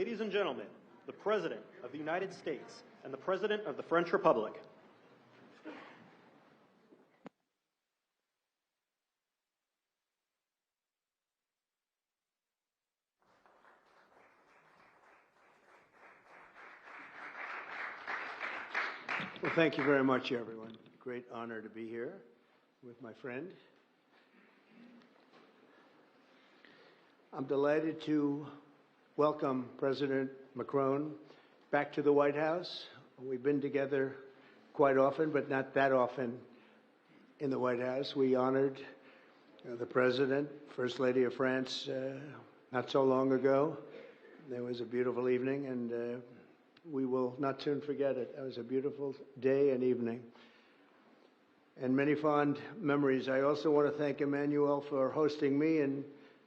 Ladies and gentlemen, the President of the United States and the President of the French Republic. Well, thank you very much, everyone. Great honor to be here with my friend. I'm delighted to welcome President Macron back to the White House. We've been together quite often, but not that often in the White House. We honored the President, First Lady of France, not so long ago. There was a beautiful evening, and we will not soon forget it. It was a beautiful day and evening, and many fond memories. I also want to thank Emmanuel for hosting me in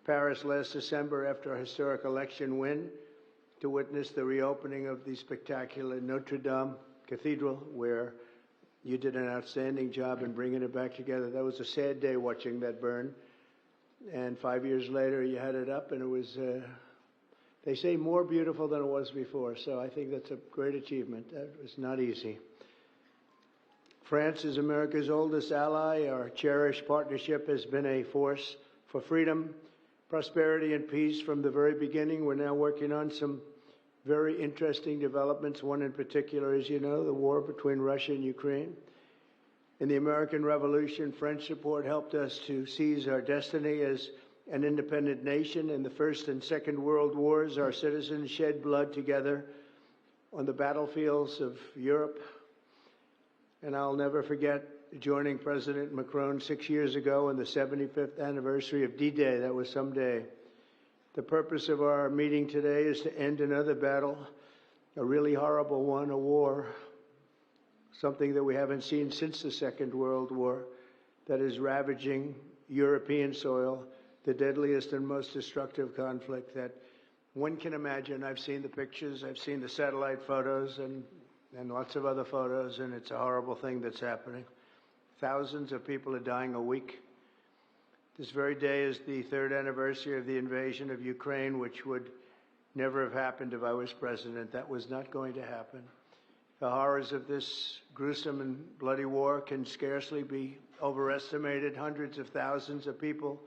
Paris last December after a historic election win to witness the reopening of the spectacular Notre Dame Cathedral, where you did an outstanding job in bringing it back together. That was a sad day watching that burn, and 5 years later you had it up, and it was they say more beautiful than it was before, so I think that's a great achievement. That was not easy. France is America's oldest ally. Our cherished partnership has been a force for freedom, prosperity, and peace from the very beginning. We're now working on some very interesting developments. One in particular, as you know, the war between Russia and Ukraine. In the American Revolution, French support helped us to seize our destiny as an independent nation. In the First and Second World Wars, our citizens shed blood together on the battlefields of Europe. And I'll never forget joining President Macron 6 years ago on the 75th anniversary of D-Day. That was some day. The purpose of our meeting today is to end another battle, a really horrible one, a war, something that we haven't seen since the Second World War, that is ravaging European soil, the deadliest and most destructive conflict that one can imagine. I've seen the pictures, I've seen the satellite photos and lots of other photos, and it's a horrible thing that's happening. Thousands of people are dying a week. This very day is the third anniversary of the invasion of Ukraine, which would never have happened if I was president. That was not going to happen. The horrors of this gruesome and bloody war can scarcely be overestimated. Hundreds of thousands of people,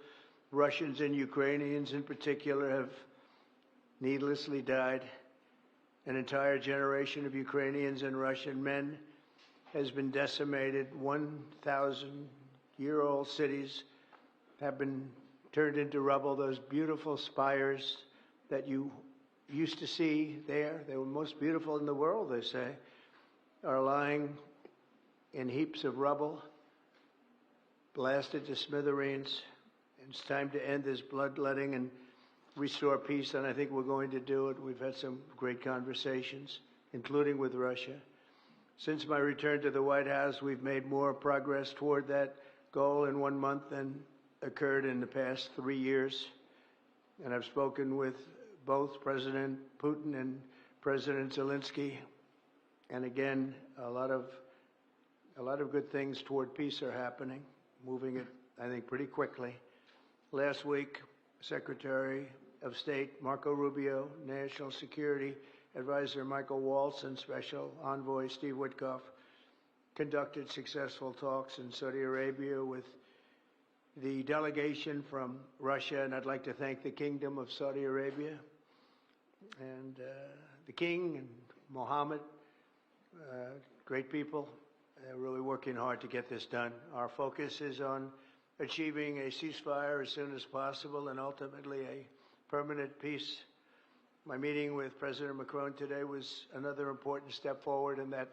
Russians and Ukrainians in particular, have needlessly died. An entire generation of Ukrainians and Russian men has been decimated. 1,000-year-old cities have been turned into rubble. Those beautiful spires that you used to see there, they were most beautiful in the world, they say, are lying in heaps of rubble, blasted to smithereens. It's time to end this bloodletting and restore peace, and I think we're going to do it. We've had some great conversations, including with Russia. Since my return to the White House, we've made more progress toward that goal in 1 month than occurred in the past 3 years. And I've spoken with both President Putin and President Zelensky. And again, a lot of good things toward peace are happening, moving it, I think, pretty quickly. Last week, Secretary of State Marco Rubio, National Security Advisor Michael Waltz, and Special Envoy Steve Witkoff conducted successful talks in Saudi Arabia with the delegation from Russia, and I'd like to thank the Kingdom of Saudi Arabia and the King and Mohammed, great people. They're really working hard to get this done. Our focus is on achieving a ceasefire as soon as possible and ultimately a permanent peace. My meeting with President Macron today was another important step forward in that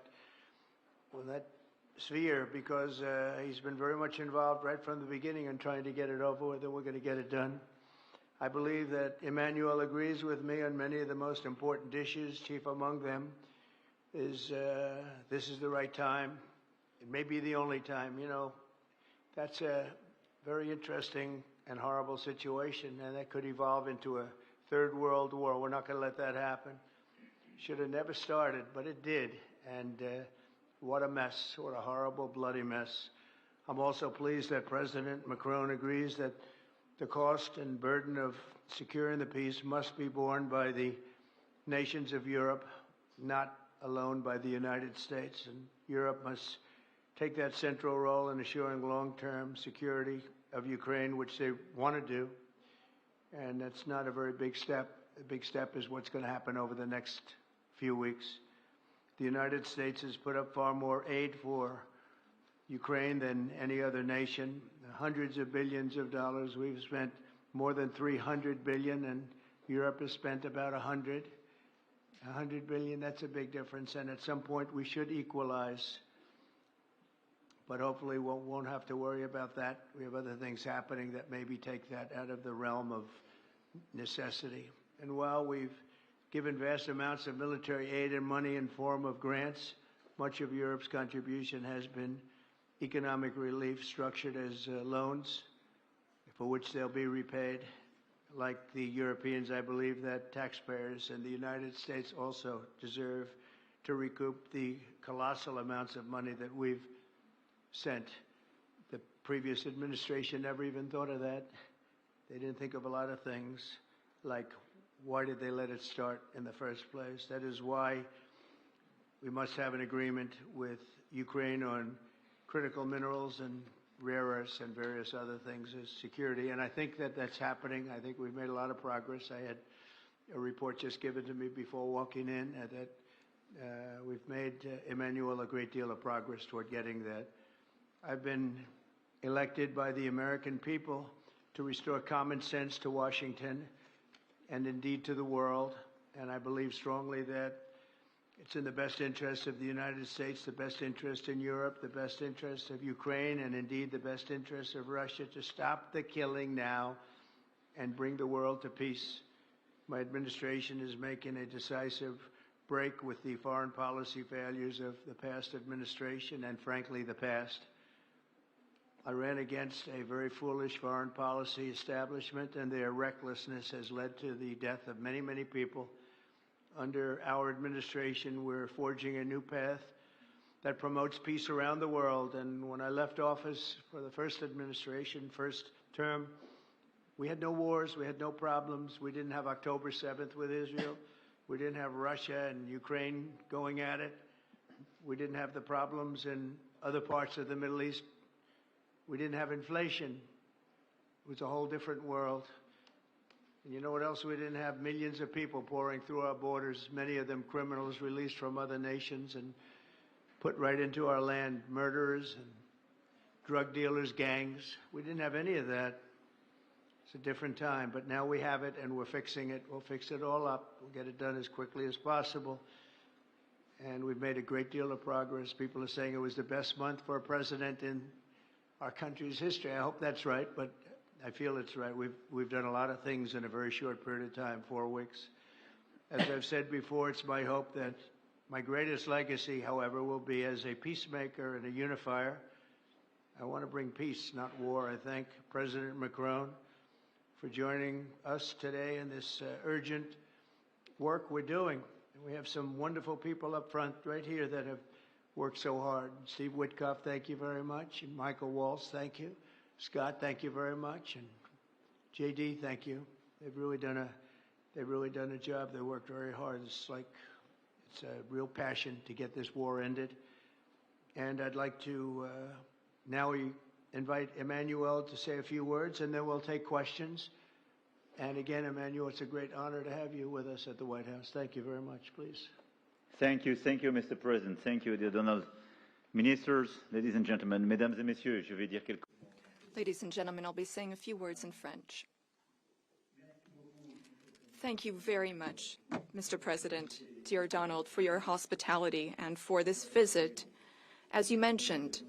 sphere, because he's been very much involved right from the beginning in trying to get it over with, and we're going to get it done. I believe that Emmanuel agrees with me on many of the most important issues. Chief among them is this is the right time. It may be the only time. You know, that's a very interesting and horrible situation, and that could evolve into a third world war. We're not going to let that happen. Should have never started, but it did. And what a mess, what a horrible, bloody mess. I'm also pleased that President Macron agrees that the cost and burden of securing the peace must be borne by the nations of Europe, not alone by the United States. And Europe must take that central role in assuring long-term security of Ukraine, which they want to do. And that's not a very big step. A big step is what's going to happen over the next few weeks. The United States has put up far more aid for Ukraine than any other nation. Hundreds of billions of dollars. We've spent more than 300 billion, and Europe has spent about 100 billion. That's a big difference, and at some point we should equalize. But hopefully we won't have to worry about that. We have other things happening that maybe take that out of the realm of necessity. And while we've given vast amounts of military aid and money in form of grants, much of Europe's contribution has been economic relief structured as loans for which they'll be repaid. Like the Europeans, I believe that taxpayers in the United States also deserve to recoup the colossal amounts of money that we've sent. The previous administration never even thought of that. They didn't think of a lot of things, like why did they let it start in the first place? That is why we must have an agreement with Ukraine on critical minerals and rare earths and various other things as security. And I think that that's happening. I think we've made a lot of progress. I had a report just given to me before walking in that we've made, Emmanuel, a great deal of progress toward getting that. I've been elected by the American people to restore common sense to Washington and indeed to the world. And I believe strongly that it's in the best interest of the United States, the best interest in Europe, the best interest of Ukraine, and indeed the best interest of Russia to stop the killing now and bring the world to peace. My administration is making a decisive break with the foreign policy failures of the past administration and, frankly, the past. I ran against a very foolish foreign policy establishment, and their recklessness has led to the death of many, many people. Under our administration, we're forging a new path that promotes peace around the world. And when I left office for the first administration, first term, we had no wars, we had no problems. We didn't have October 7th with Israel. We didn't have Russia and Ukraine going at it. We didn't have the problems in other parts of the Middle East. We didn't have inflation. It was a whole different world. And you know what else we didn't have? Millions of people pouring through our borders, many of them criminals released from other nations and put right into our land, murderers and drug dealers, gangs. We didn't have any of that. It's a different time, but now we have it and we're fixing it. We'll fix it all up. We'll get it done as quickly as possible. And we've made a great deal of progress. People are saying it was the best month for a president in our country's history. I hope that's right, but I feel it's right. We've done a lot of things in a very short period of time, 4 weeks. As I've said before, it's my hope that my greatest legacy, however, will be as a peacemaker and a unifier. I want to bring peace, not war. I thank President Macron for joining us today in this urgent work we're doing. And we have some wonderful people up front right here that have worked so hard. Steve Witkoff, thank you very much. And Michael Waltz, thank you. Scott, thank you very much. And JD, thank you. They've really done a job. They worked very hard. It's a real passion to get this war ended. And I'd like to now invite Emmanuel to say a few words, and then we'll take questions. And again, Emmanuel, it's a great honor to have you with us at the White House. Thank you very much, please. Thank you, Mr. President. Thank you, dear Donald. Ministers, ladies and gentlemen, mesdames et messieurs, je vais dire quelques... Ladies and gentlemen, I'll be saying a few words in French. Thank you very much, Mr. President, dear Donald, for your hospitality and for this visit. As you mentioned,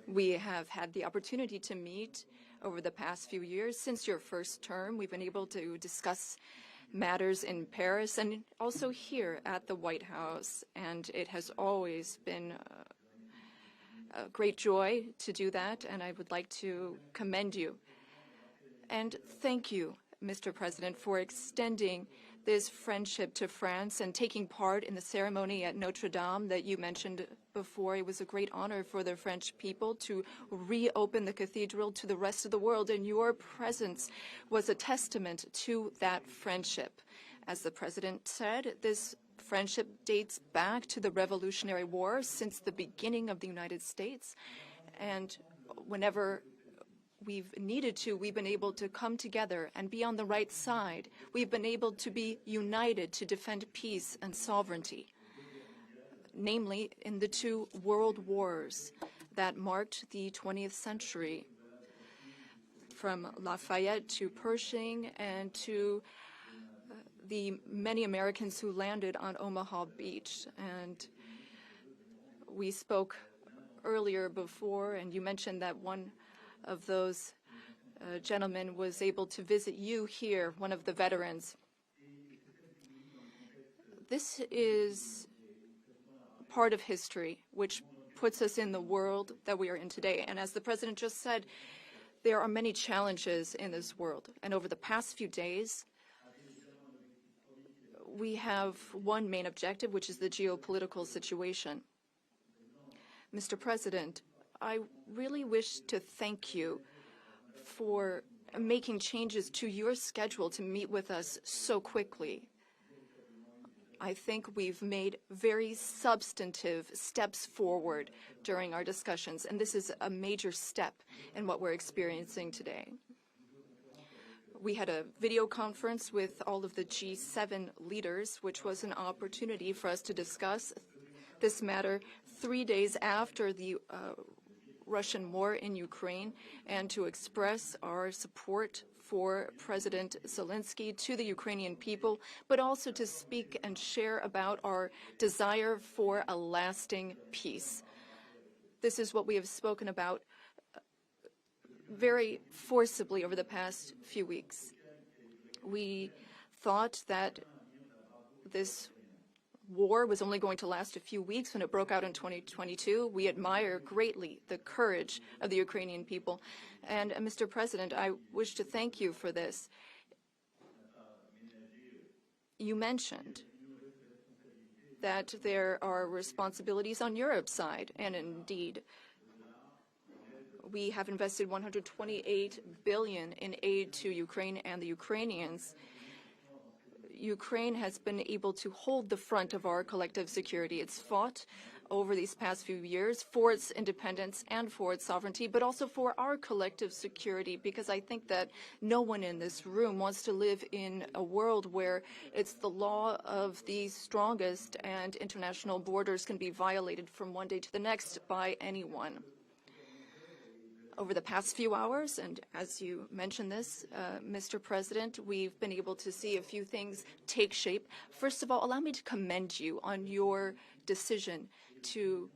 we have had the opportunity to meet over the past few years. Since your first term, we've been able to discuss matters in Paris and also here at the White House, and it has always been a great joy to do that, and I would like to commend you. And thank you, Mr. President, for extending this friendship to France and taking part in the ceremony at Notre Dame that you mentioned before. It was a great honor for the French people to reopen the cathedral to the rest of the world, and your presence was a testament to that friendship. As the President said, this friendship dates back to the Revolutionary War since the beginning of the United States. And whenever we've needed to, we've been able to come together and be on the right side. We've been able to be united to defend peace and sovereignty, namely in the two world wars that marked the 20th century, from Lafayette to Pershing and to the many Americans who landed on Omaha Beach. And we spoke earlier before, and you mentioned that one of those gentlemen was able to visit you here, one of the veterans. This is part of history which puts us in the world that we are in today. And as the President just said, there are many challenges in this world. And over the past few days, we have one main objective, which is the geopolitical situation. Mr. President, I really wish to thank you for making changes to your schedule to meet with us so quickly. I think we've made very substantive steps forward during our discussions, and this is a major step in what we're experiencing today. We had a video conference with all of the G7 leaders, which was an opportunity for us to discuss this matter 3 days after the Russian war in Ukraine, and to express our support for President Zelensky to the Ukrainian people, but also to speak and share about our desire for a lasting peace. This is what we have spoken about very forcibly over the past few weeks. We thought that this war was only going to last a few weeks when it broke out in 2022. We admire greatly the courage of the Ukrainian people. And Mr. President, I wish to thank you for this. You mentioned that there are responsibilities on Europe's side, and indeed, we have invested $128 billion in aid to Ukraine and the Ukrainians. Ukraine has been able to hold the front of our collective security. It's fought over these past few years for its independence and for its sovereignty, but also for our collective security, because I think that no one in this room wants to live in a world where it's the law of the strongest and international borders can be violated from one day to the next by anyone. Over the past few hours, and as you mentioned this, Mr. President, we've been able to see a few things take shape. First of all, allow me to commend you on your decision to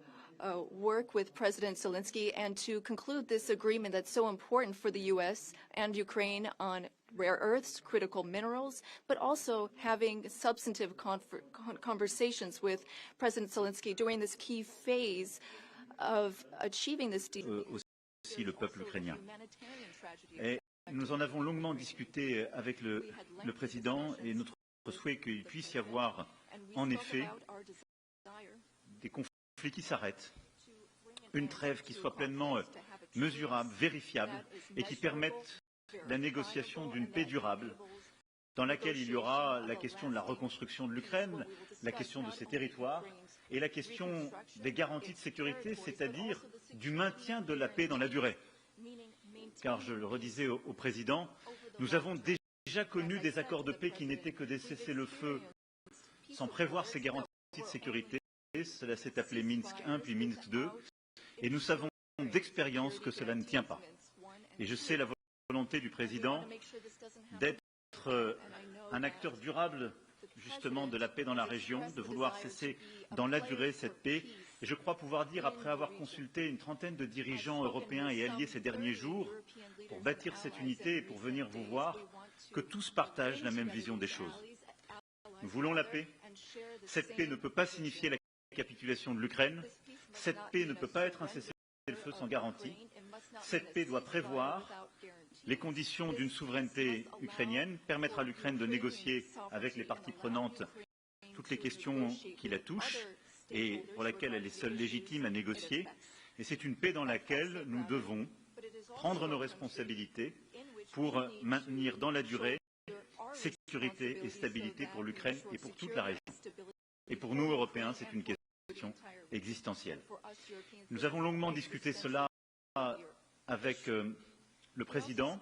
work with President Zelensky and to conclude this agreement that's so important for the U.S. and Ukraine on rare earths, critical minerals, but also having substantive conversations with President Zelensky during this key phase of achieving this deal. Aussi le peuple ukrainien. Et nous en avons longuement discuté avec le président, et notre souhait qu'il puisse y avoir en effet des conflits qui s'arrêtent, une trêve qui soit pleinement mesurable, vérifiable et qui permette la négociation d'une paix durable dans laquelle il y aura la question de la reconstruction de l'Ukraine, la question de ses territoires et la question des garanties de sécurité, c'est-à-dire du maintien de la paix dans la durée. Car, je le redisais au président, nous avons déjà connu des accords de paix qui n'étaient que des cessez-le-feu sans prévoir ces garanties de sécurité. Cela s'est appelé Minsk I puis Minsk II, et nous savons d'expérience que cela ne tient pas. Et je sais la volonté du président d'être un acteur durable justement de la paix dans la région, de vouloir cesser dans la durée cette paix. Et je crois pouvoir dire, après avoir consulté une trentaine de dirigeants européens et alliés ces derniers jours, pour bâtir cette unité et pour venir vous voir, que tous partagent la même vision des choses. Nous voulons la paix. Cette paix ne peut pas signifier la capitulation de l'Ukraine. Cette paix ne peut pas être un cessez-le-feu sans garantie. Cette paix doit prévoir les conditions d'une souveraineté ukrainienne, permettre à l'Ukraine de négocier avec les parties prenantes toutes les questions qui la touchent et pour laquelle elle est seule légitime à négocier. Et c'est une paix dans laquelle nous devons prendre nos responsabilités pour maintenir dans la durée sécurité et stabilité pour l'Ukraine et pour toute la région. Et pour nous, Européens, c'est une question existentielle. Nous avons longuement discuté cela avec le président.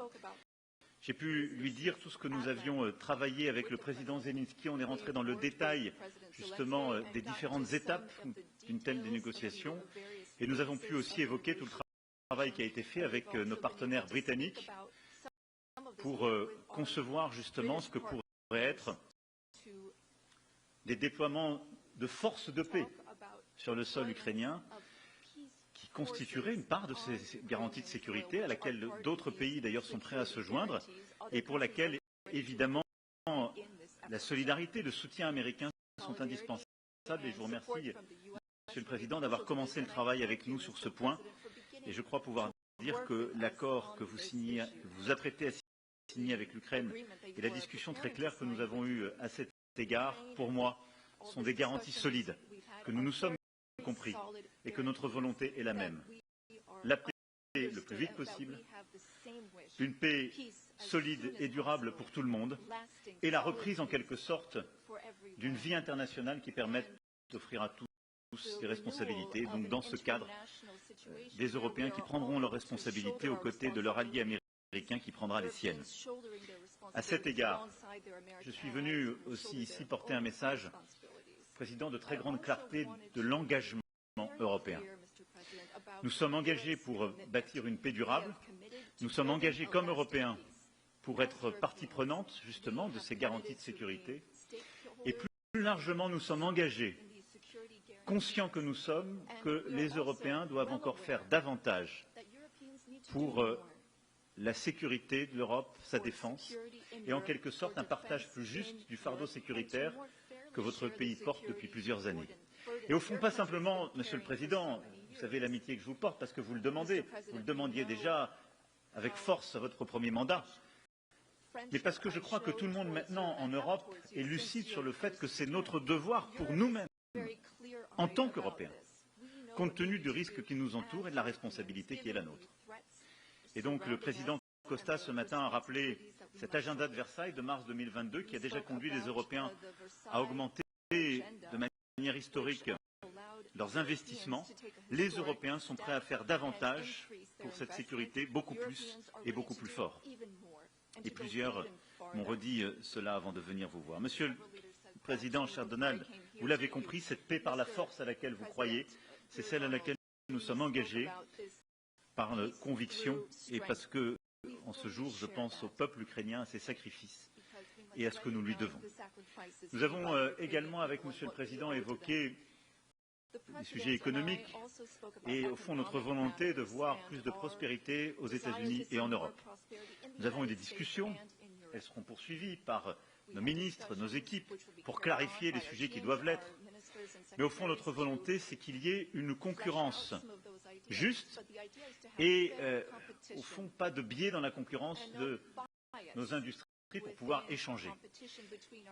J'ai pu lui dire tout ce que nous avions travaillé avec le président Zelensky. On est rentré dans le détail, justement, des différentes étapes d'une telle négociation. Et nous avons pu aussi évoquer tout le travail qui a été fait avec nos partenaires britanniques pour concevoir, justement, ce que pourrait être des déploiements de forces de paix sur le sol ukrainien, qui constituerait une part de ces garanties de sécurité à laquelle d'autres pays d'ailleurs sont prêts à se joindre et pour laquelle évidemment la solidarité, le soutien américain sont indispensables et je vous remercie Monsieur le Président d'avoir commencé le travail avec nous sur ce point et je crois pouvoir dire que l'accord que vous signez, que vous apprêtez à signer avec l'Ukraine et la discussion très claire que nous avons eue à cet égard, pour moi, sont des garanties solides, que nous nous sommes compris et que notre volonté est la même. La paix le plus vite possible, une paix solide et durable pour tout le monde et la reprise en quelque sorte d'une vie internationale qui permette d'offrir à tous des responsabilités. Donc dans ce cadre, des Européens qui prendront leurs responsabilités aux côtés de leur allié américain qui prendra les siennes. À cet égard, je suis venu aussi ici porter un message, Président, de très grande clarté de l'engagement européen. Nous sommes engagés pour bâtir une paix durable. Nous sommes engagés comme Européens pour être partie prenante, justement, de ces garanties de sécurité. Et plus largement, nous sommes engagés, conscients que nous sommes, que les Européens doivent encore faire davantage pour la sécurité de l'Europe, sa défense, et en quelque sorte un partage plus juste du fardeau sécuritaire que votre pays porte depuis plusieurs années. Et au fond, pas simplement, Monsieur le Président, vous savez l'amitié que je vous porte parce que vous le demandez, vous le demandiez déjà avec force à votre premier mandat, mais parce que je crois que tout le monde maintenant en Europe est lucide sur le fait que c'est notre devoir pour nous-mêmes, en tant qu'Européens, compte tenu du risque qui nous entoure et de la responsabilité qui est la nôtre. Et donc le Président Costa ce matin a rappelé cet agenda de Versailles de mars 2022 qui a déjà conduit les Européens à augmenter de manière historique leurs investissements. Les Européens sont prêts à faire davantage pour cette sécurité, beaucoup plus et beaucoup plus fort. Et plusieurs m'ont redit cela avant de venir vous voir. Monsieur le Président, cher Donald, vous l'avez compris, cette paix par la force à laquelle vous croyez, c'est celle à laquelle nous sommes engagés par conviction et parce que, en ce jour, je pense au peuple ukrainien, à ses sacrifices et à ce que nous lui devons. Nous avons également, avec Monsieur le Président, évoqué les sujets économiques et, au fond, notre volonté de voir plus de prospérité aux États-Unis et en Europe. Nous avons eu des discussions, elles seront poursuivies par nos ministres, nos équipes, pour clarifier les sujets qui doivent l'être. Mais au fond, notre volonté, c'est qu'il y ait une concurrence juste et, au fond, pas de biais dans la concurrence de nos industries pour pouvoir échanger.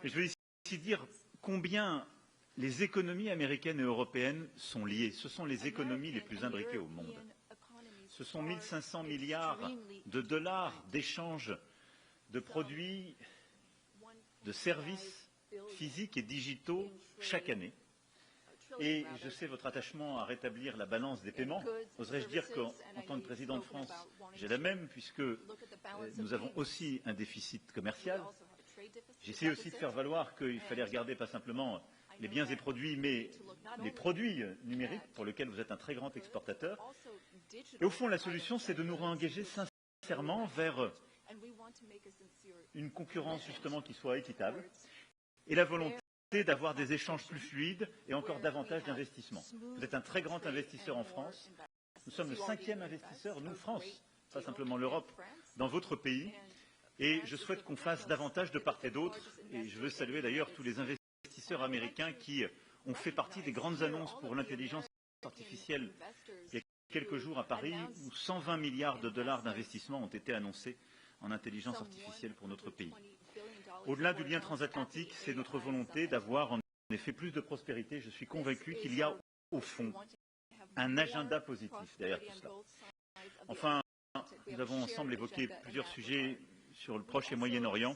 Et je veux ici dire combien les économies américaines et européennes sont liées. Ce sont les économies les plus imbriquées au monde. Ce sont 1 500 milliards de dollars d'échanges de produits, de services physiques et digitaux chaque année. Et je sais votre attachement à rétablir la balance des paiements. Oserais-je dire qu'en tant que président de France, j'ai la même, puisque nous avons aussi un déficit commercial. J'essaie aussi de faire valoir qu'il fallait regarder pas simplement les biens et produits, mais les produits numériques pour lesquels vous êtes un très grand exportateur. Et au fond, la solution, c'est de nous réengager sincèrement vers une concurrence justement qui soit équitable et la volonté d'avoir des échanges plus fluides et encore davantage d'investissements. Vous êtes un très grand investisseur en France. Nous sommes le 5e investisseur, nous, France, pas simplement l'Europe, dans votre pays. Et je souhaite qu'on fasse davantage de part et d'autre. Et je veux saluer d'ailleurs tous les investisseurs américains qui ont fait partie des grandes annonces pour l'intelligence artificielle il y a quelques jours à Paris, où 120 milliards de dollars d'investissement ont été annoncés en intelligence artificielle pour notre pays. Au-delà du lien transatlantique, c'est notre volonté d'avoir en effet plus de prospérité. Je suis convaincu qu'il y a au fond un agenda positif derrière tout cela. Enfin, nous avons ensemble évoqué plusieurs sujets sur le Proche et Moyen-Orient.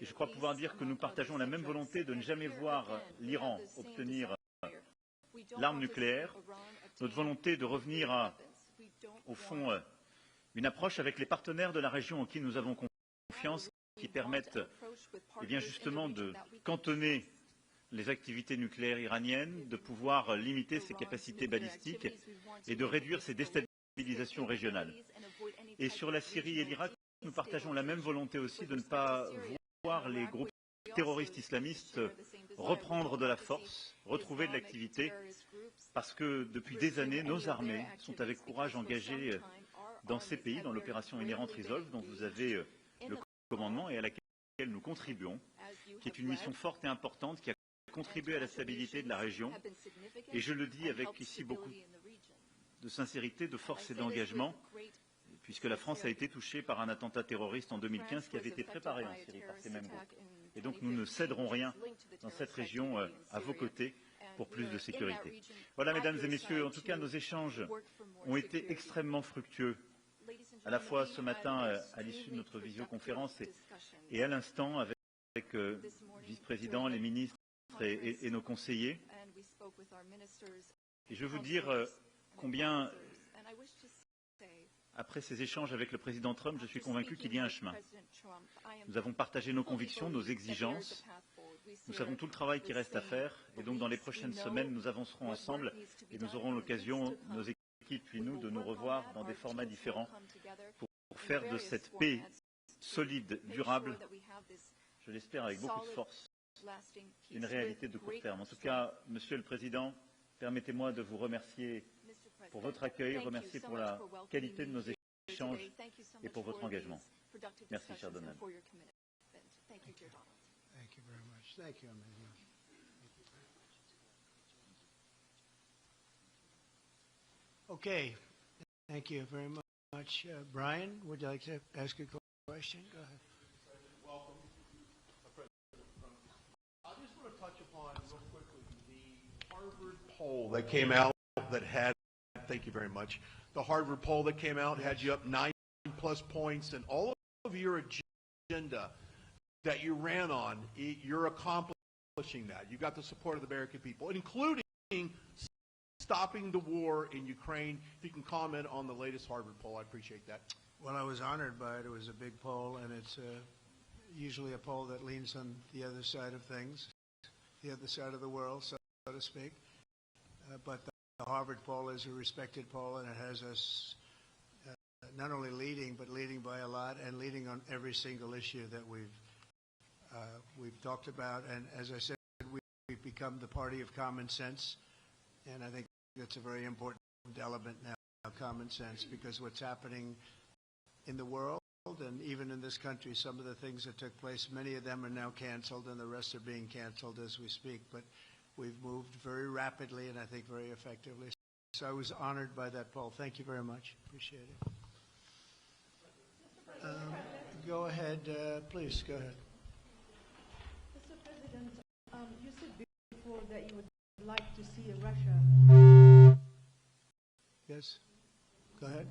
Et je crois pouvoir dire que nous partageons la même volonté de ne jamais voir l'Iran obtenir l'arme nucléaire, notre volonté de revenir à, au fond, une approche avec les partenaires de la région en qui nous avons confiance, qui permettent bien justement de cantonner les activités nucléaires iraniennes, de pouvoir limiter ses capacités balistiques et de réduire ses déstabilisations régionales. Et sur la Syrie et l'Irak, nous partageons la même volonté aussi de ne pas voir les groupes terroristes islamistes reprendre de la force, retrouver de l'activité, parce que depuis des années, nos armées sont avec courage engagées dans ces pays, dans l'opération Inherent Resolve, dont vous avez le commandement et à laquelle nous contribuons, qui est une mission forte et importante, qui a contribué à la stabilité de la région. Et je le dis avec ici beaucoup de sincérité, de force et d'engagement, puisque la France a été touchée par un attentat terroriste en 2015 qui avait été préparé en Syrie par ces mêmes groupes. Et donc nous ne céderons rien dans cette région à vos côtés pour plus de sécurité. Voilà, mesdames et messieurs, en tout cas nos échanges ont été extrêmement fructueux, à la fois ce matin à l'issue de notre visioconférence et à l'instant avec le vice-président, les ministres et nos conseillers. Et je veux vous dire combien, après ces échanges avec le président Trump, je suis convaincu qu'il y a un chemin. Nous avons partagé nos convictions, nos exigences. Nous savons tout le travail qui reste à faire. Et donc, dans les prochaines semaines, nous avancerons ensemble et nous aurons l'occasion, nos équipes puis nous, de nous revoir dans des formats différents pour faire de cette paix solide, durable, je l'espère avec beaucoup de force, une réalité de court terme. En tout cas, Monsieur le Président, permettez-moi de vous remercier pour votre accueil, remercier pour la qualité de nos échanges et pour votre engagement. Merci, cher Donald. Thank you very much. Thank you, Emmanuel. Okay. Thank you very much. Brian, would you like to ask a question? Go ahead. Welcome, President Trump. I just want to touch upon real quickly the Harvard poll that came out that had, thank you very much, the Harvard poll that came out had you up 9+ points, and all of your agenda that you ran on, you're accomplishing that. You got the support of the American people, including stopping the war in Ukraine. If you can comment on the latest Harvard poll, I appreciate that. Well, I was honored by it. It was a big poll, and it's usually a poll that leans on the other side of things, the other side of the world, so to speak. But the Harvard poll is a respected poll, and it has us not only leading, but leading by a lot, and leading on every single issue that we've talked about. And as I said, we've become the party of common sense, and I think that's a very important element now, common sense, because what's happening in the world and even in this country, some of the things that took place, many of them are now canceled, and the rest are being canceled as we speak. But we've moved very rapidly and I think very effectively. So I was honored by that poll. Thank you very much. Appreciate it. Go ahead, please. Go ahead. Mr. President, you said before that you would like to see Russia. Yes. Go ahead.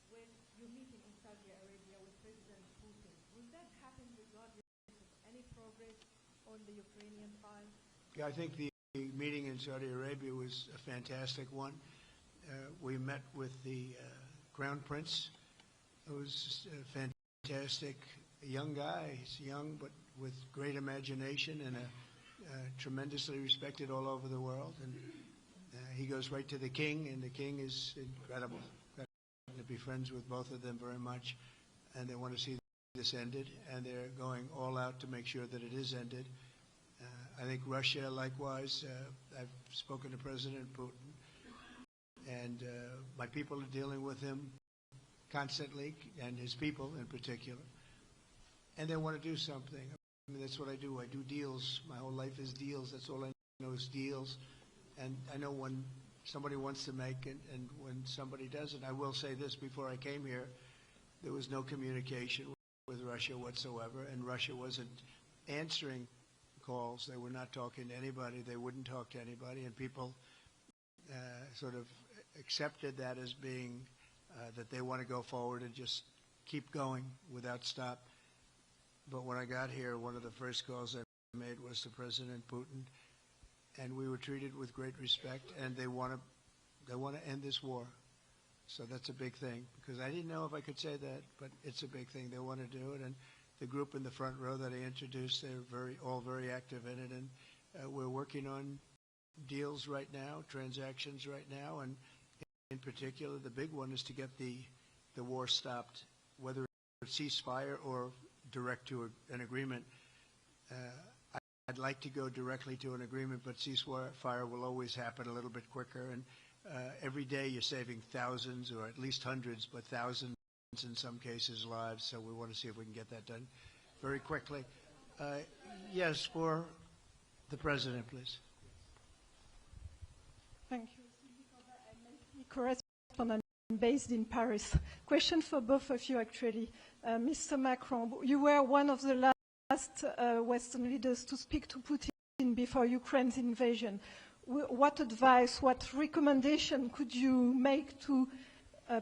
When you're meeting in Saudi Arabia with President Putin, will that happen regardless of any progress on the Ukrainian file? Yeah, I think the meeting in Saudi Arabia was a fantastic one. We met with the Crown Prince, who's a fantastic young guy. He's young, but with great imagination and tremendously respected all over the world. And he goes right to the king, and the king is incredible. To be friends with both of them very much, and they want to see this ended, and they're going all out to make sure that it is ended. I think Russia, likewise, I've spoken to President Putin, and my people are dealing with him constantly, and his people in particular, and they want to do something. I mean, that's what I do. I do deals. My whole life is deals. That's all I know is deals, and I know when somebody wants to make it and when somebody doesn't. I will say this, before I came here, there was no communication with Russia whatsoever, and Russia wasn't answering calls. They were not talking to anybody. They wouldn't talk to anybody, and people sort of accepted that as being that they want to go forward and just keep going without stop. But when I got here, one of the first calls I made was to President Putin, and we were treated with great respect, and they want to end this war. So that's a big thing, because I didn't know if I could say that, but it's a big thing. They want to do it, and the group in the front row that I introduced, they're all very active in it, and we're working on deals right now, transactions right now, and in particular, the big one is to get the war stopped, whether it's ceasefire or direct to an agreement. I'd like to go directly to an agreement, but ceasefire will always happen a little bit quicker, and every day you're saving thousands, or at least hundreds, but thousands in some cases lives, so we want to see if we can get that done very quickly. Yes, for the President, please. Thank you. Correspondent based in Paris. Question for both of you, actually. Mr. Macron, you were one of the last Western leaders to speak to Putin before Ukraine's invasion. What advice, what recommendation could you make to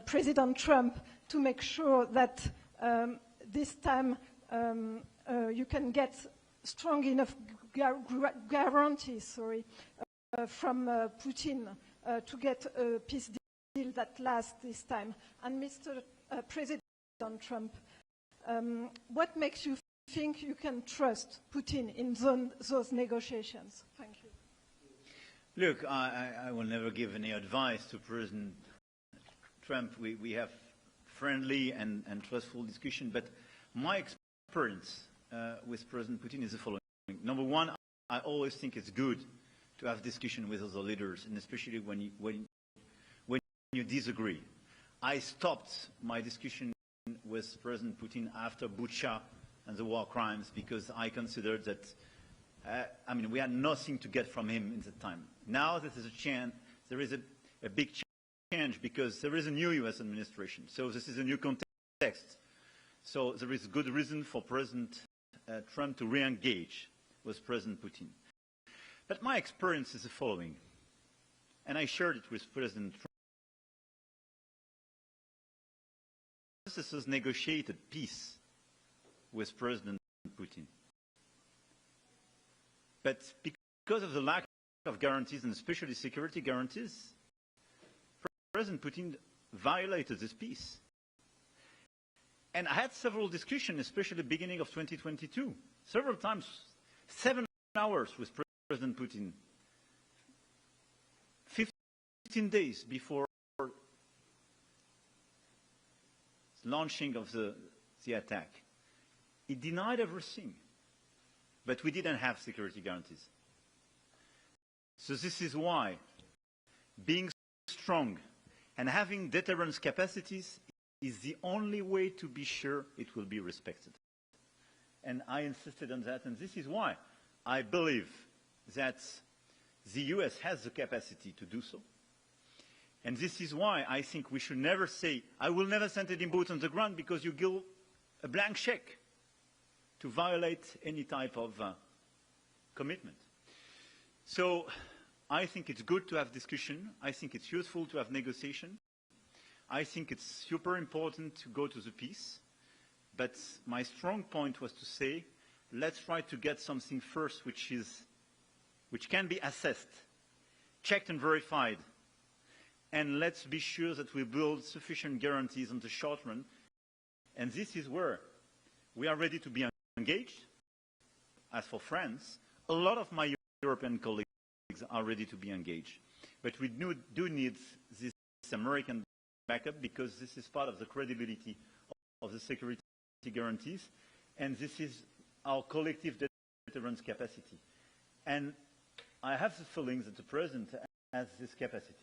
President Trump to make sure that this time you can get strong enough guarantees from Putin to get a peace deal that lasts this time? And Mr. President Trump, what makes you think you can trust Putin in those negotiations? Thank you. Look, I will never give any advice to President Trump. We have friendly and trustful discussion, but my experience with President Putin is the following. Number one, I always think it's good to have discussion with other leaders, and especially when you disagree. I stopped my discussion with President Putin after Bucha and the war crimes because I considered that we had nothing to get from him in that time. Now there is a big change because there is a new U.S. administration. So this is a new context. So there is good reason for President Trump to re-engage with President Putin. But my experience is the following, and I shared it with President Trump. This is negotiated peace with President Putin. But because of the lack of guarantees, and especially security guarantees, President Putin violated this peace. And I had several discussions, especially at the beginning of 2022, several times, 7 hours with President Putin, 15 days before the launching of the attack. He denied everything, but we didn't have security guarantees. So this is why being strong and having deterrence capacities is the only way to be sure it will be respected. And I insisted on that, and this is why I believe that the US has the capacity to do so. And this is why I think we should never say, I will never send any boots on the ground, because you give a blank check to violate any type of commitment. So I think it's good to have discussion. I think it's useful to have negotiation. I think it's super important to go to the peace. But my strong point was to say, let's try to get something first which can be assessed, checked and verified. And let's be sure that we build sufficient guarantees on the short run. And this is where we are ready to be engaged. As for France, a lot of my European colleagues are ready to be engaged. But we do need this American backup, because this is part of the credibility of the security guarantees. And this is our collective deterrence capacity. And I have the feeling that the President has this capacity.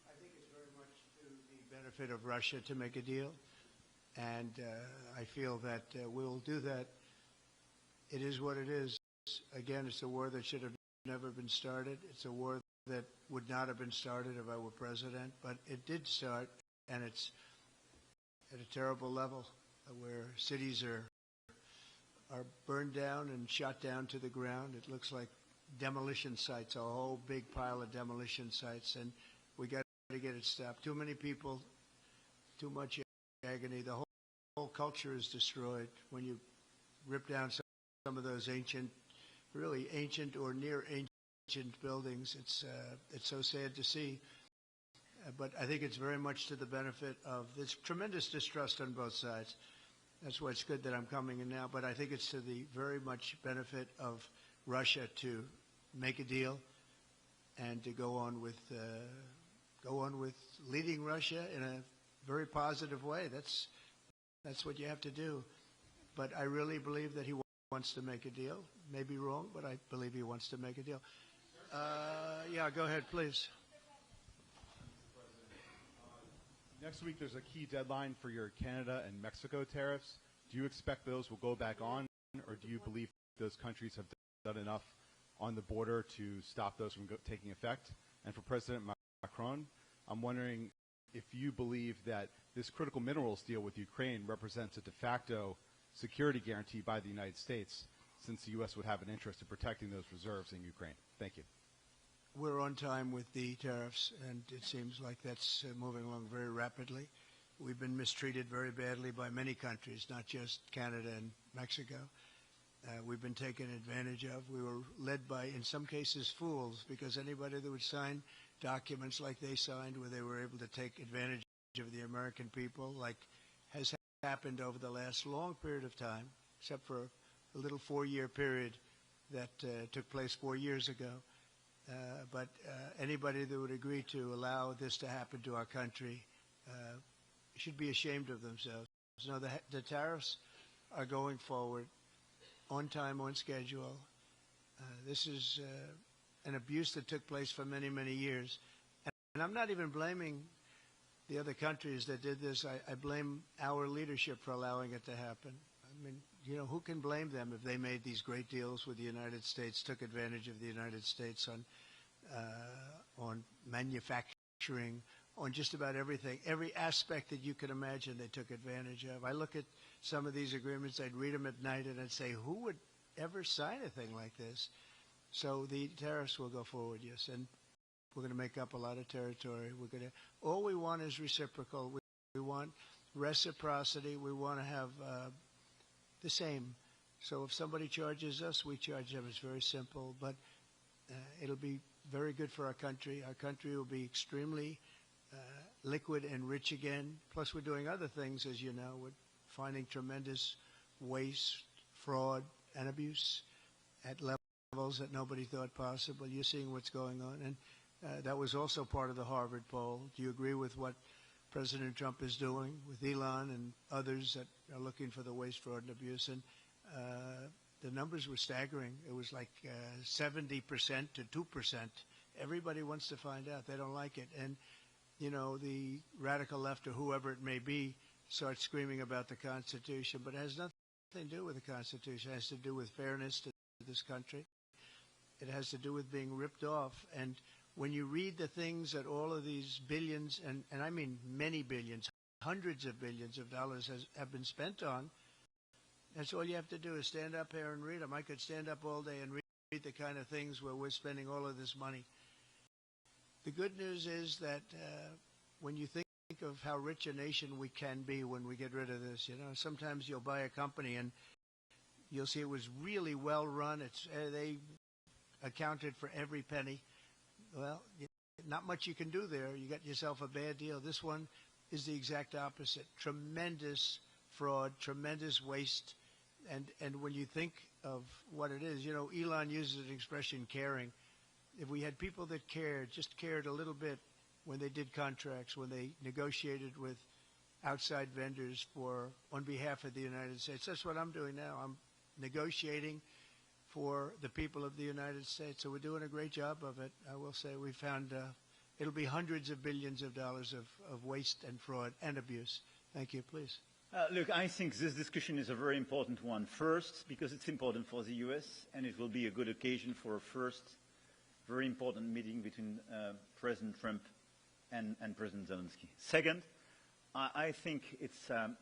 I think it's very much to the benefit of Russia to make a deal. And I feel that we'll do that. It is what it is. Again, it's a war that should have never been started. It's a war that would not have been started if I were president. But it did start, and it's at a terrible level where cities are are burned down and shot down to the ground. It looks like demolition sites, a whole big pile of demolition sites, and we got to get it stopped. Too many people, too much agony. The whole culture is destroyed when you rip down some of those ancient, really ancient or near ancient buildings. It's so sad to see. But I think it's very much to the benefit of this tremendous distrust on both sides. That's why it's good that I'm coming in now. But I think it's to the very much benefit of Russia to make a deal and to go on with leading Russia in a very positive way. That's what you have to do. But I really believe that he wants to make a deal. Maybe wrong, but I believe he wants to make a deal. Yeah, go ahead, please. Next week, there's a key deadline for your Canada and Mexico tariffs. Do you expect those will go back on, or do you believe those countries have done enough on the border to stop those from taking effect? And for President Macron, I'm wondering if you believe that this critical minerals deal with Ukraine represents a de facto security guarantee by the United States, since the U.S. would have an interest in protecting those reserves in Ukraine. Thank you. We're on time with the tariffs, and it seems like that's moving along very rapidly. We've been mistreated very badly by many countries, not just Canada and Mexico. We've been taken advantage of. We were led by, in some cases, fools, because anybody that would sign documents like they signed, where they were able to take advantage of the American people, like has happened over the last long period of time, except for a little 4-year period that took place 4 years ago. But anybody that would agree to allow this to happen to our country should be ashamed of themselves. No, the tariffs are going forward on time, on schedule. This is an abuse that took place for many, many years. And I'm not even blaming the other countries that did this. I blame our leadership for allowing it to happen. I mean, you know, who can blame them if they made these great deals with the United States, took advantage of the United States on manufacturing, on just about everything. Every aspect that you could imagine they took advantage of. I look at some of these agreements, I'd read them at night, and I'd say, who would ever sign a thing like this? So the tariffs will go forward, yes, and we're going to make up a lot of territory. All we want is reciprocal. We want reciprocity. We want to have the same. So if somebody charges us, we charge them. It's very simple, but it'll be very good for our country. Our country will be extremely liquid and rich again. Plus, we're doing other things, as you know. We're finding tremendous waste, fraud, and abuse at levels that nobody thought possible. You're seeing what's going on, and that was also part of the Harvard poll. Do you agree with what President Trump is doing with Elon and others that are looking for the waste, fraud, and abuse? And the numbers were staggering. It was like 70% to 2%. Everybody wants to find out. They don't like it. And, you know, the radical left or whoever it may be starts screaming about the Constitution, but it has nothing to do with the Constitution. It has to do with fairness to this country. It has to do with being ripped off. And when you read the things that all of these billions, and I mean many billions, hundreds of billions of dollars have been spent on, that's all you have to do is stand up here and read them. I could stand up all day and read the kind of things where we're spending all of this money. The good news is that when you think of how rich a nation we can be when we get rid of this, you know, sometimes you'll buy a company and you'll see it was really well run. They accounted for every penny. Well, not much you can do there. You got yourself a bad deal. This one is the exact opposite. Tremendous fraud, tremendous waste. And when you think of what it is, you know, Elon uses an expression, caring. If we had people that cared, just cared a little bit when they did contracts, when they negotiated with outside vendors on behalf of the United States. That's what I'm doing now. I'm negotiating for the people of the United States. So we're doing a great job of it. I will say we found it'll be hundreds of billions of dollars of waste and fraud and abuse. Thank you. Please. Look, I think this discussion is a very important one. First, because it's important for the U.S., and it will be a good occasion for a first very important meeting between President Trump and President Zelensky. Second, I think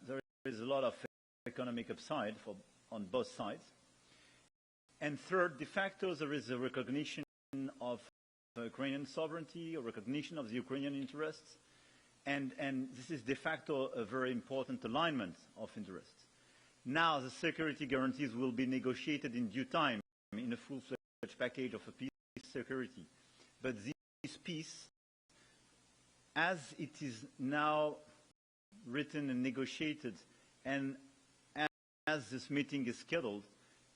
there is a lot of economic upside for on both sides. And third, de facto, there is a recognition of Ukrainian sovereignty, a recognition of the Ukrainian interests, and this is de facto a very important alignment of interests. Now the security guarantees will be negotiated in due time in a full-fledged package of a peace security. But this peace, as it is now written and negotiated, and as this meeting is scheduled,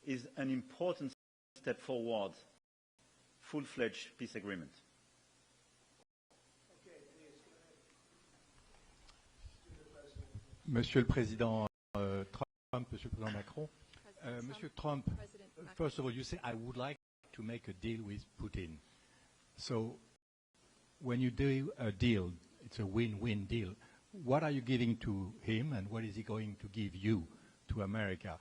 is an important step forward, full-fledged peace agreement. Monsieur le Président Trump, Monsieur le Président Macron, Monsieur Trump, first of all, you say, I would like to make a deal with Putin. So when you do a deal, it's a win-win deal. What are you giving to him, and what is he going to give you, to America?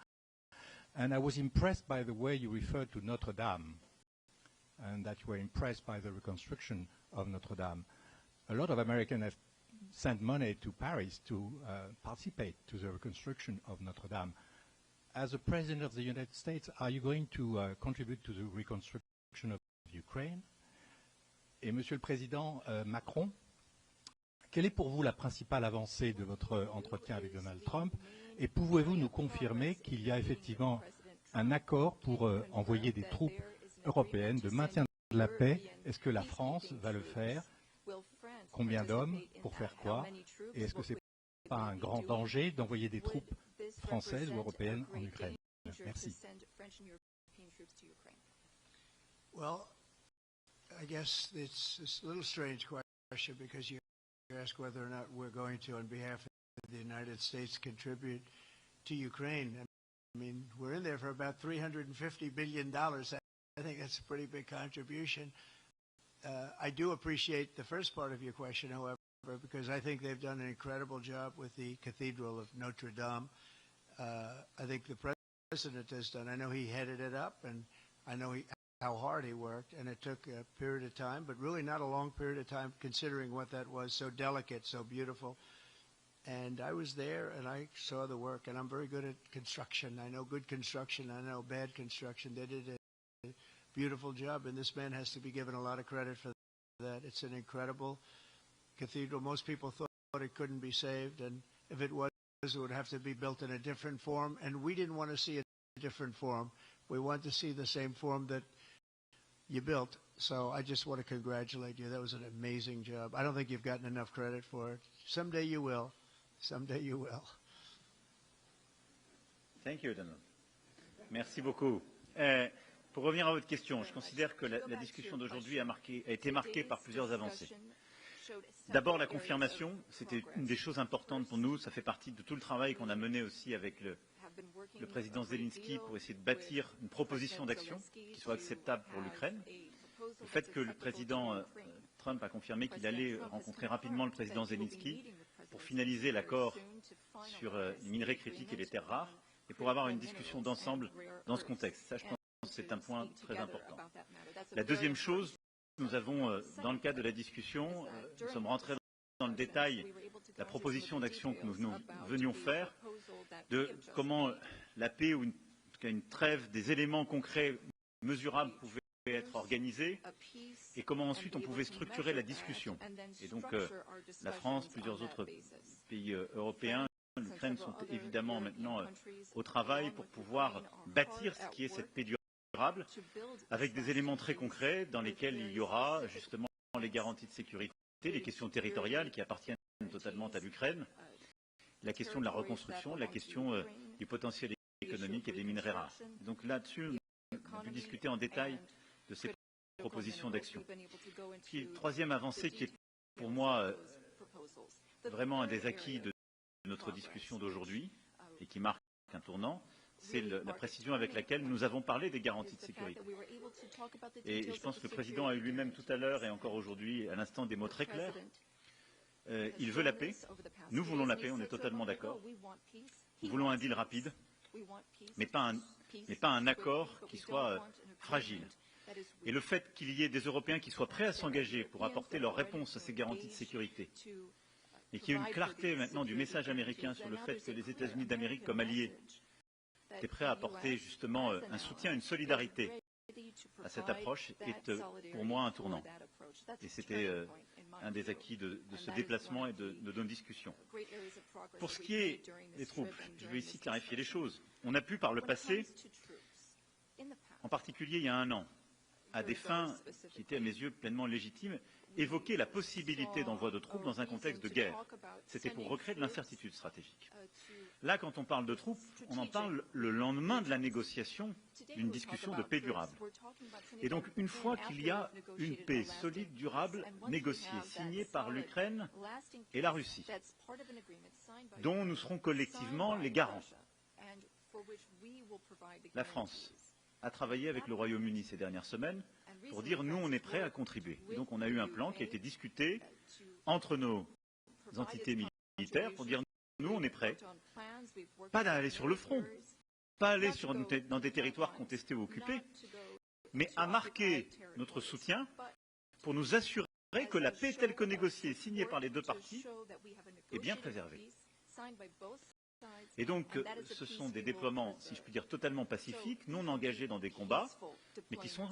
And I was impressed by the way you referred to Notre Dame, and that you were impressed by the reconstruction of Notre Dame. A lot of Americans have sent money to Paris to participate to the reconstruction of Notre Dame. As a President of the United States, are you going to contribute to the reconstruction of Ukraine? Et Monsieur le Président Macron, quelle est pour vous la principale avancée de votre entretien avec Donald Trump? Et pouvez-vous nous confirmer qu'il y a effectivement un accord pour envoyer des troupes européennes de maintien de la paix? Est-ce que la France va le faire? Combien d'hommes? Pour faire quoi? Et est-ce que ce n'est pas un grand danger d'envoyer des troupes françaises ou européennes en Ukraine? Merci. Well, I guess it's a little strange question because you ask whether or not we're going to, on behalf of the United States, contribute to Ukraine. I mean, we're in there for about $350 billion. I think that's a pretty big contribution. I do appreciate the first part of your question, however, because I think they've done an incredible job with the Cathedral of Notre Dame. I think the President has done. I know he headed it up, and I know how hard he worked, and it took a period of time, but really not a long period of time considering what that was, so delicate, so beautiful. And I was there, and I saw the work, and I'm very good at construction. I know good construction. I know bad construction. They did a beautiful job, and this man has to be given a lot of credit for that. It's an incredible cathedral. Most people thought it couldn't be saved, and if it was, it would have to be built in a different form, and we didn't want to see a different form. We want to see the same form that you built. So I just want to congratulate you. That was an amazing job. I don't think you've gotten enough credit for it. Someday you will. Someday you will. Thank you, Donald. Merci beaucoup. Pour revenir à votre question, je considère que la discussion d'aujourd'hui a été marquée par plusieurs avancées. D'abord, la confirmation, c'était une des choses importantes pour nous. Ça fait partie de tout le travail qu'on a mené aussi avec le président Zelensky pour essayer de bâtir une proposition d'action qui soit acceptable pour l'Ukraine. Le fait que le président Trump a confirmé qu'il allait rencontrer rapidement le président Zelensky pour finaliser l'accord sur les minerais critiques et les terres rares et pour avoir une discussion d'ensemble dans ce contexte. Ça, je pense que c'est un point très important. La deuxième chose, nous avons, dans le cadre de la discussion, nous sommes rentrés dans le détail la proposition d'action que nous venions faire de comment la paix ou en tout cas une trêve des éléments concrets mesurables pouvait être organisée et comment ensuite on pouvait structurer la discussion. Et donc la France, plusieurs autres pays européens, l'Ukraine sont évidemment maintenant au travail pour pouvoir bâtir ce qui est cette paix durable avec des éléments très concrets dans lesquels il y aura justement les garanties de sécurité, les questions territoriales qui appartiennent totalement à l'Ukraine, la question de la reconstruction, la question du potentiel économique et des minerais rares. Donc là-dessus, on a pu discuter en détail de ces propositions d'action. Puis, troisième avancée qui est pour moi vraiment un des acquis de notre discussion d'aujourd'hui et qui marque un tournant, c'est la précision avec laquelle nous avons parlé des garanties de sécurité. Et je pense que le président a eu lui-même tout à l'heure et encore aujourd'hui, à l'instant, des mots très clairs. Il veut la paix. Nous voulons la paix, on est totalement d'accord. Nous voulons un deal rapide, mais pas un accord qui soit fragile. Et le fait qu'il y ait des Européens qui soient prêts à s'engager pour apporter leur réponse à ces garanties de sécurité, et qu'il y ait une clarté maintenant du message américain sur le fait que les États-Unis d'Amérique comme alliés était prêt à apporter justement un soutien, une solidarité à cette approche est pour moi un tournant. Et c'était un des acquis de ce déplacement et de nos discussions. Pour ce qui est des troupes, je vais ici clarifier les choses. On a pu par le passé, en particulier il y a un an, à des fins qui étaient à mes yeux pleinement légitimes, évoquer la possibilité d'envoi de troupes dans un contexte de guerre. C'était pour recréer de l'incertitude stratégique. Là, quand on parle de troupes, on en parle le lendemain de la négociation d'une discussion de paix durable. Et donc, une fois qu'il y a une paix solide, durable, négociée, signée par l'Ukraine et la Russie, dont nous serons collectivement les garants, la France a travaillé avec le Royaume-Uni ces dernières semaines pour dire nous, on est prêts à contribuer. Et donc, on a eu un plan qui a été discuté entre nos entités militaires pour dire nous, on est prêts, pas d'aller sur le front, pas aller dans des territoires contestés ou occupés, mais à marquer notre soutien pour nous assurer que la paix telle que négociée, signée par les deux parties, est bien préservée. Et donc, ce sont des déploiements, si je puis dire, totalement pacifiques, non engagés dans des combats, mais qui sont,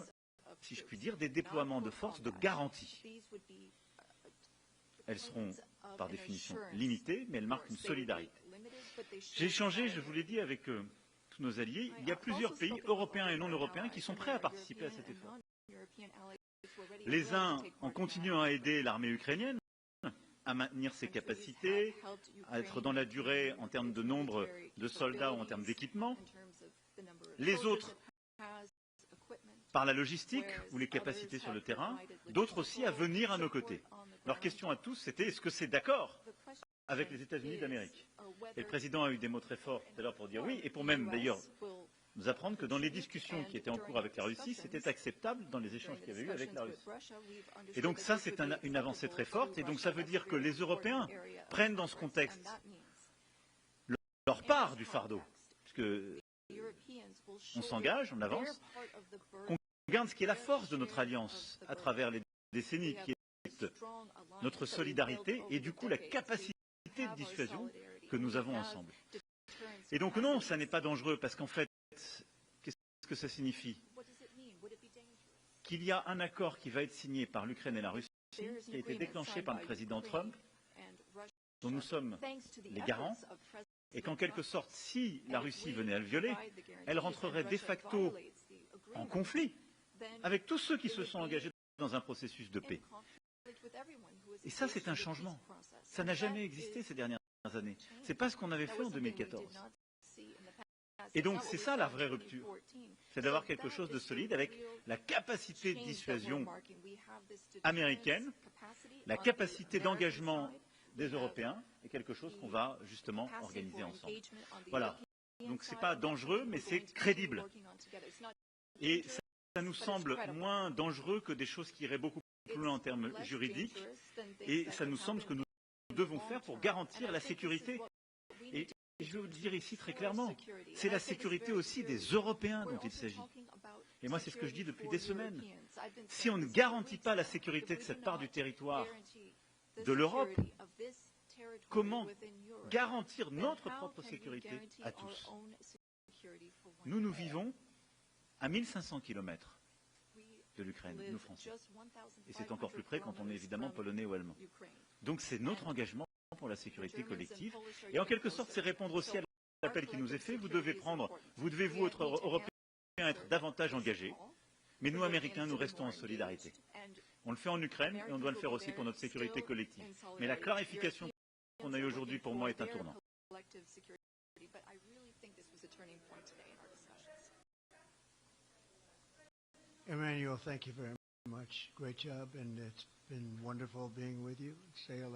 si je puis dire, des déploiements de force de garantie. Elles seront, par définition, limitées, mais elles marquent une solidarité. J'ai échangé, je vous l'ai dit, avec tous nos alliés. Il y a plusieurs pays, européens et non européens, qui sont prêts à participer à cet effort. Les uns en continuant à aider l'armée ukrainienne, à maintenir ses capacités, à être dans la durée en termes de nombre de soldats ou en termes d'équipement. Les autres, par la logistique ou les capacités sur le terrain, d'autres aussi à venir à nos côtés. Leur question à tous, c'était est-ce que c'est d'accord avec les États-Unis d'Amérique? Et le président a eu des mots très forts tout à l'heure pour dire oui, et pour même d'ailleurs nous apprendre que dans les discussions qui étaient en cours avec la Russie, c'était acceptable dans les échanges qu'il y avait eu avec la Russie. Et donc ça, c'est une avancée très forte, et donc ça veut dire que les Européens prennent dans ce contexte leur part du fardeau, puisque on s'engage, on avance, qu'on garde ce qui est la force de notre alliance à travers les décennies, qui est notre solidarité et du coup la capacité de dissuasion que nous avons ensemble. Et donc non, ça n'est pas dangereux parce qu'en fait, qu'est-ce que ça signifie? Qu'il y a un accord qui va être signé par l'Ukraine et la Russie, qui a été déclenché par le président Trump, dont nous sommes les garants, et qu'en quelque sorte, si la Russie venait à le violer, elle rentrerait de facto en conflit avec tous ceux qui se sont engagés dans un processus de paix. Et ça, c'est un changement. Ça n'a jamais existé ces dernières années. Ce n'est pas ce qu'on avait fait en 2014. Et donc, c'est ça la vraie rupture. C'est d'avoir quelque chose de solide avec la capacité de dissuasion américaine, la capacité d'engagement des Européens, et quelque chose qu'on va justement organiser ensemble. Voilà. Donc, ce n'est pas dangereux, mais c'est crédible. Et ça nous semble moins dangereux que des choses qui iraient beaucoup plus loin en termes juridiques. Et ça nous semble ce que nous devons faire pour garantir la sécurité. Et je vais vous le dire ici très clairement, c'est la sécurité aussi des Européens dont il s'agit. Et moi, c'est ce que je dis depuis des semaines. Si on ne garantit pas la sécurité de cette part du territoire de l'Europe, comment garantir notre propre sécurité à tous? Nous vivons à 1500 km de l'Ukraine, nous Français. Et c'est encore plus près quand on est évidemment polonais ou allemand. Donc c'est notre engagement pour la sécurité collective. Et en quelque sorte, c'est répondre aussi à l'appel qui nous est fait. Vous devez, vous, être Européens, être davantage engagés. Mais nous, Américains, nous restons en solidarité. On le fait en Ukraine et on doit le faire aussi pour notre sécurité collective. Mais la clarification qu'on a eue aujourd'hui, pour moi, est un tournant. Emmanuel, thank you very much. Great job, and it's been wonderful being with you. Say hello